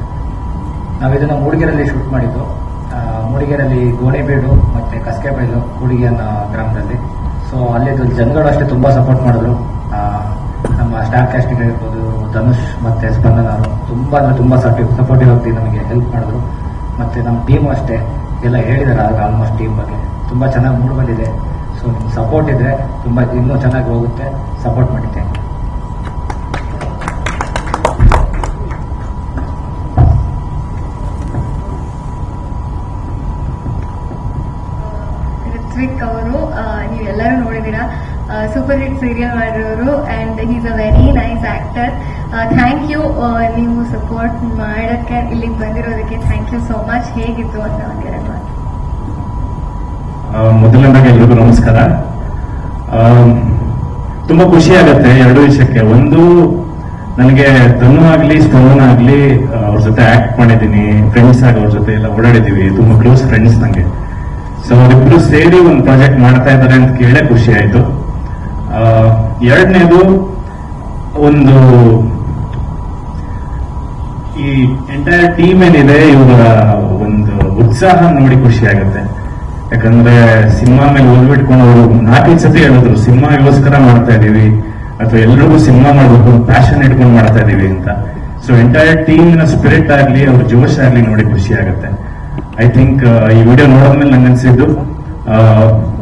ನಾವಿದನ್ನ ಮೂಡಿಗೆರೆಯಲ್ಲಿ ಶೂಟ್ ಮಾಡಿದ್ದು. ಮೂಡಿಗೆರೆಯಲ್ಲಿ ಗೋಣಿಬೀಡು ಮತ್ತೆ ಕಸ್ಕೆಬೈಲು ಕೂಡಿಗೆ ಅನ್ನೋ ಗ್ರಾಮದಲ್ಲಿ. ಸೊ ಅಲ್ಲಿದ್ದು ಜನಗಳು ಅಷ್ಟೇ ತುಂಬಾ ಸಪೋರ್ಟ್ ಮಾಡಿದ್ರು. ನಮ್ಮ ಸ್ಟಾರ್ ಕ್ಯಾಸ್ಟಿಂಗ್ ಆಗಿರ್ಬೋದು, ಧನುಷ್ ಮತ್ತೆ ಸ್ಪಂದನ ಅವರು ತುಂಬಾ ಅಂದ್ರೆ ತುಂಬಾ ಸಪೋರ್ಟಿವ್ ಆಗಿ ನಮಗೆ ಹೆಲ್ಪ್ ಮಾಡಿದ್ರು. ಮತ್ತೆ ನಮ್ಮ ಟೀಮು ಅಷ್ಟೇ ಎಲ್ಲ ಹೇಳಿದ್ದಾರೆ ಆಲ್ಮೋಸ್ಟ್ ಟೀಮ್ ಬಗ್ಗೆ ತುಂಬಾ ಚೆನ್ನಾಗಿ ಮೂಡ್ ಬಂದಿದೆ. ಸೊ ನಿಮ್ಗೆ ಸಪೋರ್ಟ್ ಇದ್ರೆ ತುಂಬಾ ಇನ್ನೂ ಚೆನ್ನಾಗಿ ಹೋಗುತ್ತೆ. ಸಪೋರ್ಟ್ ಮಾಡಿದ್ದೆ. ಋತ್ವಿಕ್ ಅವರು ನೀವೆಲ್ಲರೂ ನೋಡಿದ್ದೀರಾ, ಸೂಪರ್ ಹಿಟ್ ಸೀರಿಯಲ್ ಮಾಡಿರೋರು. And is a very nice actor. Thank you, ನೀವು ಸಪೋರ್ಟ್ ಮಾಡೋಕ್ಕೆ ಇಲ್ಲಿಗೆ ಬಂದಿರೋದಕ್ಕೆ ಥ್ಯಾಂಕ್ ಯು ಸೋ ಮಚ್. ಹೇಗಿತ್ತು ಅಂತ ಒಂದೆರಡು ಮಾತು. ಮೊದಲನೇದಾಗಿ ಎಲ್ರಿಗೂ ನಮಸ್ಕಾರ. ತುಂಬಾ ಖುಷಿ ಆಗತ್ತೆ ಎರಡು ವಿಷಯಕ್ಕೆ. ಒಂದು, ನನಗೆ ಧನು ಆಗ್ಲಿ ಸ್ಪಂದನ ಆಗ್ಲಿ ಅವ್ರ ಜೊತೆ ಆಕ್ಟ್ ಮಾಡಿದ್ದೀನಿ, ಫ್ರೆಂಡ್ಸ್ ಆಗಿ ಅವ್ರ ಜೊತೆ ಎಲ್ಲ ಓಡಾಡಿದೀವಿ, ತುಂಬಾ ಕ್ಲೋಸ್ ಫ್ರೆಂಡ್ಸ್ ನಂಗೆ. ಸೊ ಅವರಿಬ್ರು ಸೇರಿ ಒಂದು ಪ್ರಾಜೆಕ್ಟ್ ಮಾಡ್ತಾ ಇದ್ದಾರೆ ಅಂತ ಕೇಳೇ ಖುಷಿ ಆಯ್ತು. ಎರಡನೇದು, ಒಂದು ಈ ಎಂಟೈರ್ ಟೀಮ್ ಏನಿದೆ ಇವರ ಒಂದು ಉತ್ಸಾಹ ನೋಡಿ ಖುಷಿ ಆಗುತ್ತೆ. ಯಾಕಂದ್ರೆ ಸಿನಿಮಾ ಮೇಲೆ ಓದ್ಬಿಟ್ಕೊಂಡು ಅವರು 4 ಸತಿ ಹೇಳಿದ್ರು ಸಿನಿಮಾಗೋಸ್ಕರ ಮಾಡ್ತಾ ಇದೀವಿ ಅಥವಾ ಎಲ್ರಿಗೂ ಸಿನಿಮಾ ಮಾಡ್ಬೇಕು ಪ್ಯಾಷನ್ ಇಟ್ಕೊಂಡು ಮಾಡ್ತಾ ಇದೀವಿ ಅಂತ. ಸೊ ಎಂಟೈರ್ ಟೀಮ್ ನ ಸ್ಪಿರಿಟ್ ಆಗ್ಲಿ ಅವ್ರ ಜೋಶ್ ಆಗ್ಲಿ ನೋಡಿ ಖುಷಿ ಆಗುತ್ತೆ. ಐ ಥಿಂಕ್ ಈ ವಿಡಿಯೋ ನೋಡಿದ್ಮೇಲೆ ನಂಗೆ ಅನ್ಸಿದ್ದು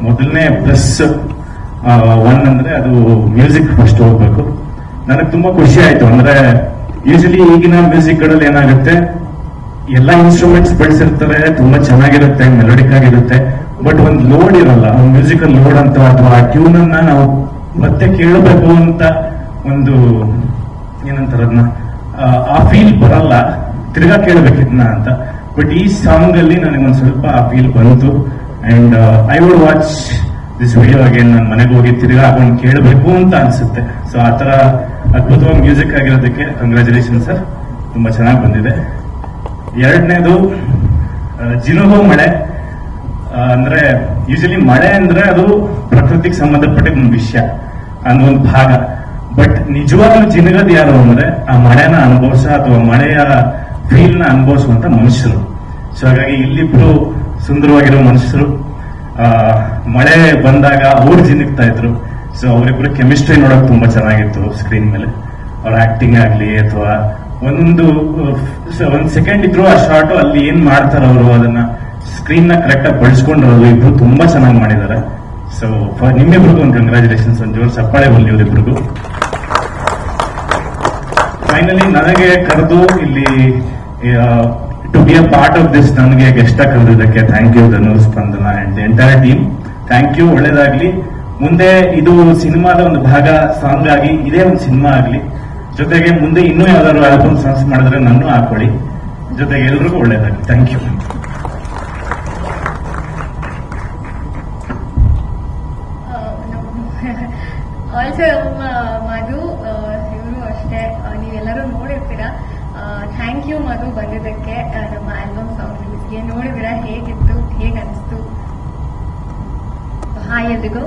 ಮೊದಲನೇ ಪ್ಲಸ್ ಒನ್ ಅಂದ್ರೆ ಅದು ಮ್ಯೂಸಿಕ್ ಫಸ್ಟ್ ಹೋಗ್ಬೇಕು. ನನಗೆ ತುಂಬಾ ಖುಷಿ ಆಯ್ತು. ಅಂದ್ರೆ ಯೂಶಲಿ ಈಗಿನ ಮ್ಯೂಸಿಕ್ ಗಳಲ್ಲಿ ಏನಾಗುತ್ತೆ, ಎಲ್ಲಾ ಇನ್ಸ್ಟ್ರೂಮೆಂಟ್ಸ್ ಬಳಸಿರ್ತಾರೆ, ತುಂಬಾ ಚೆನ್ನಾಗಿರುತ್ತೆ, ಮೆಲೋಡಿಕ್ ಆಗಿರುತ್ತೆ, ಬಟ್ ಒಂದು ಲೋಡ್ ಇರಲ್ಲ. ಒಂದು ಮ್ಯೂಸಿಕಲ್ ಲೋಡ್ ಅಂತ ಅಥವಾ ಆ ಟ್ಯೂನ್ ಅನ್ನ ನಾವು ಮತ್ತೆ ಕೇಳಬೇಕು ಅಂತ ಒಂದು ಏನಂತಾರ ಅದನ್ನ ಆ ಫೀಲ್ ಬರಲ್ಲ, ತಿರ್ಗಾ ಕೇಳಬೇಕಿದ್ನ ಅಂತ. ಬಟ್ ಈ ಸಾಂಗ್ ಅಲ್ಲಿ ನನಗೊಂದು ಸ್ವಲ್ಪ ಆ ಫೀಲ್ ಬಂತು. And I would watch this video again. ನನ್ನ ಮನೆಗೆ ಹೋಗಿ ತಿರ್ಗಾ ಹಾಕೊಂಡು ಕೇಳಬೇಕು ಅಂತ ಅನ್ಸುತ್ತೆ. ಸೊ ಆ ತರ ಅದ್ಭುತವಾಗಿ ಮ್ಯೂಸಿಕ್ ಆಗಿರೋದಕ್ಕೆ ಕಂಗ್ರ್ಯಾಚುಲೇಷನ್ ಸರ್, ತುಂಬಾ ಚೆನ್ನಾಗಿ ಬಂದಿದೆ. ಎರಡನೇದು, ಜಿನುಗೋ ಮಳೆ. ಅಂದ್ರೆ ಯೂಶಲಿ ಮಳೆ ಅಂದ್ರೆ ಅದು ಪ್ರಕೃತಿಗೆ ಸಂಬಂಧಪಟ್ಟಿದ ಒಂದು ವಿಷಯ, ಅನ್ನೋ ಒಂದು ಭಾಗ. ಬಟ್ ನಿಜವಾಗ್ಲೂ ಜಿನುಗದ್ ಯಾರು ಅಂದ್ರೆ ಆ ಮಳೆನ ಅನುಭವಿಸ ಅಥವಾ ಮಳೆಯ ಫೀಲ್ ನ ಅನುಭವಿಸುವಂತ ಮನುಷ್ಯರು. ಸೊ ಹಾಗಾಗಿ ಇಲ್ಲಿಬ್ರು ಸುಂದರವಾಗಿರೋ ಮನುಷ್ಯರು ಮಳೆ ಬಂದಾಗ ಅವ್ರು ಜಿನುಗ್ತಾ ಇದ್ರು. ಸೊ ಅವರಿಬ್ರು ಕೆಮಿಸ್ಟ್ರಿ ನೋಡಕ್ ತುಂಬಾ ಚೆನ್ನಾಗಿತ್ತು ಸ್ಕ್ರೀನ್ ಮೇಲೆ. ಅವ್ರ ಆಕ್ಟಿಂಗ್ ಆಗ್ಲಿ ಅಥವಾ ಒಂದೊಂದು ಸೆಕೆಂಡ್ ಇದ್ರು ಆ ಶಾರ್ಟ್ ಅಲ್ಲಿ ಏನ್ ಮಾಡ್ತಾರ ಅವರು ಅದನ್ನ ಸ್ಕ್ರೀನ್ ನ ಕರೆಕ್ಟ್ ಆಗಿ ಬಳಸ್ಕೊಂಡಿರೋದು ಇಬ್ರು ತುಂಬಾ ಚೆನ್ನಾಗಿ ಮಾಡಿದ್ದಾರೆ. ಸೊ ನಿಮ್ಮಿಬ್ರಿಗೂ ಒಂದು ಕಂಗ್ರ್ಯಾಚುಲೇಷನ್ಸ್, ಒಂದು ಜೋರ್ ಸಪ್ಪಾಳೆ ಬರಲಿ ಇವರಿಬ್ರಿಗೂ. ಫೈನಲಿ ನನಗೆ ಕರೆದು ಇಲ್ಲಿ to be a part of this ನನಗೆ ಗೆಸ್ಟ್ ಆಗಿ ಕರೆದಿದ್ದಕ್ಕೆ thank you Dhanu, Spandana and entire team. Thank you, ಒಳ್ಳೇದಾಗ್ಲಿ. ಮುಂದೆ ಇದು ಸಿನಿಮಾದ ಒಂದು ಭಾಗ ಸಾಂಗ್ ಆಗಿ ಇದೇ ಒಂದು ಸಿನಿಮಾ ಆಗ್ಲಿ. ಜೊತೆಗೆ ಮುಂದೆ ಇನ್ನೂ ಯಾವ್ದಾದ್ರು ಆಲ್ಬಮ್ ಸಾಂಗ್ಸ್ ಮಾಡಿದ್ರೆ ನಾನು ಹಾಕೊಳ್ಳಿ. ಜೊತೆಗೆ ಎಲ್ರಿಗೂ ಒಳ್ಳೇದಾಗ್ಲಿ. Thank you. ಆಲ್ಸೋ ಮಧು, ಇವರು ಅಷ್ಟೇ, ನೀವೆಲ್ಲರೂ ನೋಡಿರ್ತೀರಾ. ಥ್ಯಾಂಕ್ ಯು ಮಧು ಬಂದಿದ್ದಕ್ಕೆ. ನಮ್ಮ ಆಲ್ಬಮ್ ಸಾಂಗ್ ರಿಲೀಸ್ಗೆ ನೋಡಿದಿರಾ, ಹೇಗಿತ್ತು, ಹೇಗೆ ಅನಿಸ್ತು? ಹಾಯ್ ಎಲ್ರಿಗೂ.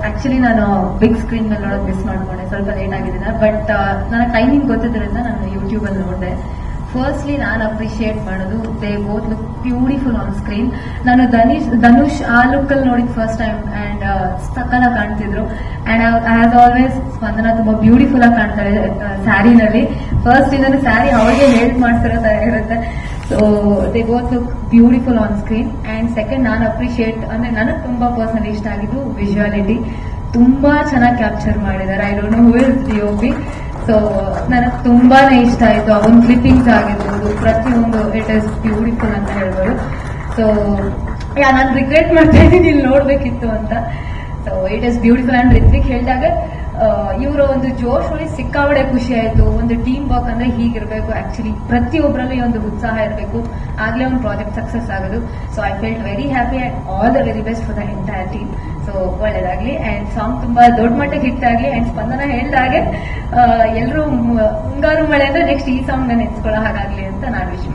ಆಕ್ಚುಲಿ ನಾನು ಬಿಗ್ ಸ್ಕ್ರೀನ್ ಮೇಲೆ ನೋಡೋದು ಮಿಸ್ ಮಾಡ್ಕೊಂಡೆ, ಸ್ವಲ್ಪ ಲೇಟ್ ಆಗಿದ್ದೀನಿ. ಬಟ್ ನನಗೆ ಟೈಮಿಂಗ್ ಗೊತ್ತಿದ್ರಿಂದ ನಾನು ಯೂಟ್ಯೂಬ್ ಅಲ್ಲಿ ನೋಡಿದೆ. ಫಸ್ಟ್ಲಿ ನಾನು ಅಪ್ರಿಶಿಯೇಟ್ ಮಾಡೋದು, they both look beautiful on screen. ನಾನು ಧನುಷ್ ಆ ಲುಕ್ ಅಲ್ಲಿ ನೋಡಿದ್ ಫಸ್ಟ್ ಟೈಮ್ ಅಂಡ್ ಸಕ್ಕತ್ತಾಗಿ ಕಾಣ್ತಿದ್ರು. ಅಂಡ್ ಆಸ್ ಆಲ್ವೇಸ್ ಸ್ಪಂದನ ತುಂಬಾ ಬ್ಯೂಟಿಫುಲ್ ಆಗಿ ಕಾಣ್ತಾರೆ ಸ್ಯಾರಿನಲ್ಲಿ. ಫಸ್ಟ್ ಇಂದ ಸ್ಯಾರಿ ಅವಳಿಗೆ ಹೆಲ್ಪ್ ಮಾಡ್ತಿರೋ ತರ ಇರುತ್ತೆ. So they both look beautiful on screen. And second, ನಾನು ಅಪ್ರಿಶಿಯೇಟ್ ಅಂದ್ರೆ ನನಗೆ ತುಂಬಾ ಪರ್ಸನಲಿ ಇಷ್ಟ ಆಗಿದ್ದು ವಿಜುವಾಲಿಟಿ. ತುಂಬಾ ಚೆನ್ನಾಗಿ ಕ್ಯಾಪ್ಚರ್ ಮಾಡಿದ್ದಾರೆ. I don't know who is DOP. So ನನಗೆ ತುಂಬಾನೇ ಇಷ್ಟ ಆಯ್ತು. ಅವನ್ ಕ್ಲಿಪ್ಪಿಂಗ್ಸ್ ಆಗಿರ್ಬೋದು, ಪ್ರತಿಯೊಂದು ಇಟ್ ಇಸ್ ಬ್ಯೂಟಿಫುಲ್ ಅಂತ ಹೇಳ್ಬೋದು. ಸೊ ನಾನು ರಿಗ್ರೆಟ್ ಮಾಡ್ತಾ ಇದ್ದೀನಿ ಇಲ್ಲಿ ನೋಡ್ಬೇಕಿತ್ತು ಅಂತ. So it is beautiful. And Ritvik ಹೇಳಿದಾಗ ಇವರ ಒಂದು ಜೋಶ್ ಒಳಗೆ ಸಿಕ್ಕಾಬಡೆ ಖುಷಿ ಆಯ್ತು. ಒಂದು ಟೀಮ್ ವರ್ಕ್ ಅಂದ್ರೆ ಹೀಗಿರ್ಬೇಕು. ಆಕ್ಚುಲಿ ಪ್ರತಿಯೊಬ್ಬರಲ್ಲೂ ಈ ಒಂದು ಉತ್ಸಾಹ ಇರಬೇಕು, ಆಗ್ಲೇ ಒಂದು ಪ್ರಾಜೆಕ್ಟ್ ಸಕ್ಸಸ್ ಆಗೋದು. So I felt very happy and all the very best for the entire team. So ಒಳ್ಳೇದಾಗ್ಲಿ. ಅಂಡ್ ಸಾಂಗ್ ತುಂಬಾ ದೊಡ್ಡ ಮಟ್ಟಿಗೆ ಹಿಟ್ ಆಗ್ಲಿ. ಅಂಡ್ ಸ್ಪಂದನ ಹೇಳಿದಾಗೆ ಎಲ್ಲರೂ ಮುಂಗಾರು ಮಳೆ ಅಂದ್ರೆ ನೆಕ್ಸ್ಟ್ ಈ ಸಾಂಗ್ ನೆನೆಸ್ಕೊಳ್ಳೋ ಹಾಗಾಗ್ಲಿ ಅಂತ ನಾನು ವಿಶ್